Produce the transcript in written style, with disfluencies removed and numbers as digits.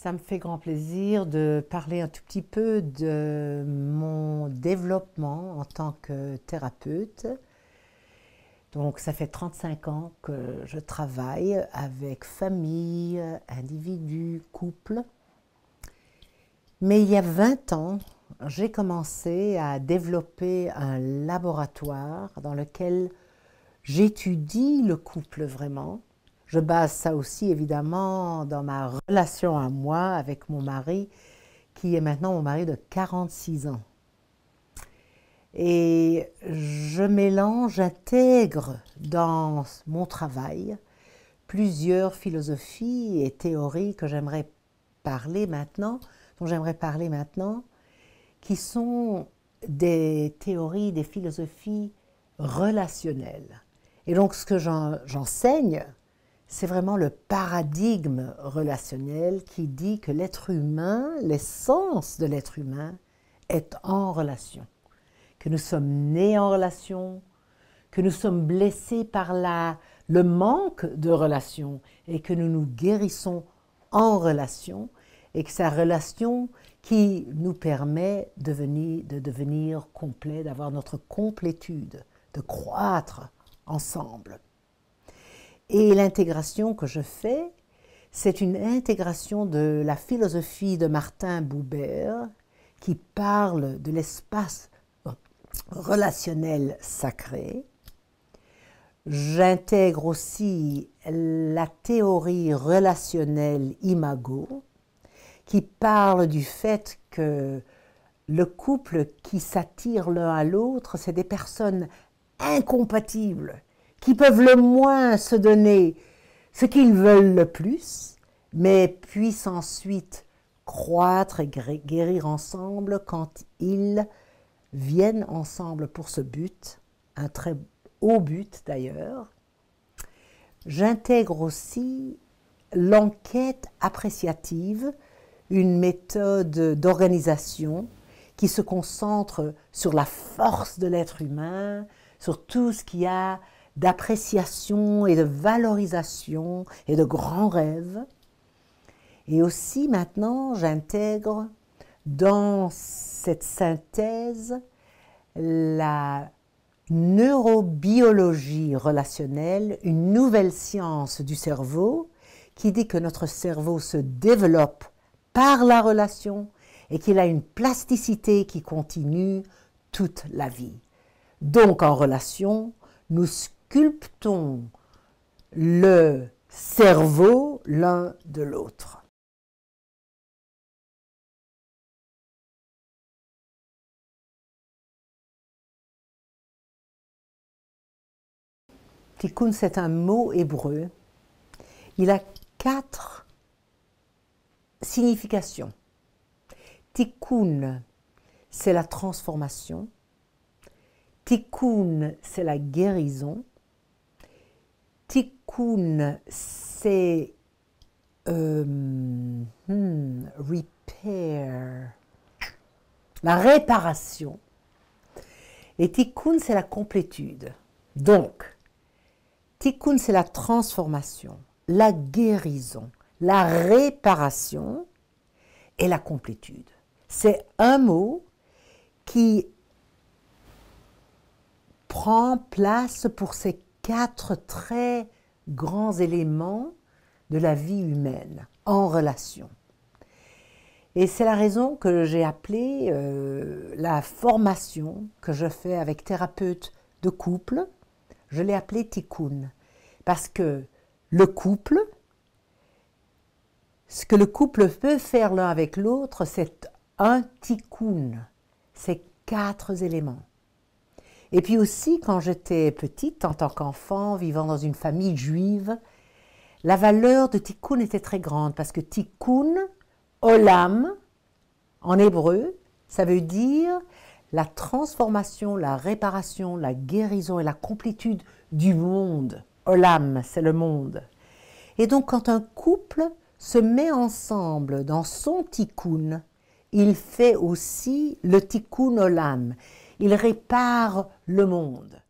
Ça me fait grand plaisir de parler un tout petit peu de mon développement en tant que thérapeute. Donc, ça fait 35 ans que je travaille avec famille, individus, couples. Mais il y a 20 ans, j'ai commencé à développer un laboratoire dans lequel j'étudie le couple vraiment. Je base ça aussi évidemment dans ma relation à moi avec mon mari, qui est maintenant mon mari de 46 ans. Et je mélange, j'intègre dans mon travail plusieurs philosophies et théories que j'aimerais parler maintenant, dont j'aimerais parler maintenant, qui sont des théories, des philosophies relationnelles. Et donc ce que j'enseigne, c'est vraiment le paradigme relationnel qui dit que l'être humain, l'essence de l'être humain, est en relation. Que nous sommes nés en relation, que nous sommes blessés par le manque de relation et que nous nous guérissons en relation et que c'est la relation qui nous permet de devenir complet, d'avoir notre complétude, de croître ensemble. Et l'intégration que je fais, c'est une intégration de la philosophie de Martin Buber qui parle de l'espace relationnel sacré. J'intègre aussi la théorie relationnelle Imago qui parle du fait que le couple qui s'attire l'un à l'autre, c'est des personnes incompatibles qui peuvent le moins se donner ce qu'ils veulent le plus, mais puissent ensuite croître et guérir ensemble quand ils viennent ensemble pour ce but, un très haut but d'ailleurs. J'intègre aussi l'enquête appréciative, une méthode d'organisation qui se concentre sur la force de l'être humain, sur tout ce qu'il y a d'appréciation et de valorisation et de grands rêves. Et aussi maintenant, j'intègre dans cette synthèse la neurobiologie relationnelle, une nouvelle science du cerveau qui dit que notre cerveau se développe par la relation et qu'il a une plasticité qui continue toute la vie. Donc en relation, nous sculptons le cerveau l'un de l'autre. Tikkun, c'est un mot hébreu. Il a 4 significations. Tikkun, c'est la transformation. Tikkun, c'est la guérison. Tikkun, c'est repair, la réparation. Et Tikkun, c'est la complétude. Donc, Tikkun, c'est la transformation, la guérison, la réparation et la complétude. C'est un mot qui prend place pour ces 4 très grands éléments de la vie humaine en relation. Et c'est la raison que j'ai appelé la formation que je fais avec thérapeute de couple, je l'ai appelée Tikkun. Parce que le couple, ce que le couple peut faire l'un avec l'autre, c'est un Tikkun, c'est 4 éléments. Et puis aussi, quand j'étais petite, en tant qu'enfant, vivant dans une famille juive, la valeur de Tikkun était très grande parce que Tikkun, Olam, en hébreu, ça veut dire la transformation, la réparation, la guérison et la complétude du monde. Olam, c'est le monde. Et donc, quand un couple se met ensemble dans son Tikkun, il fait aussi le Tikkun Olam. Il répare le monde.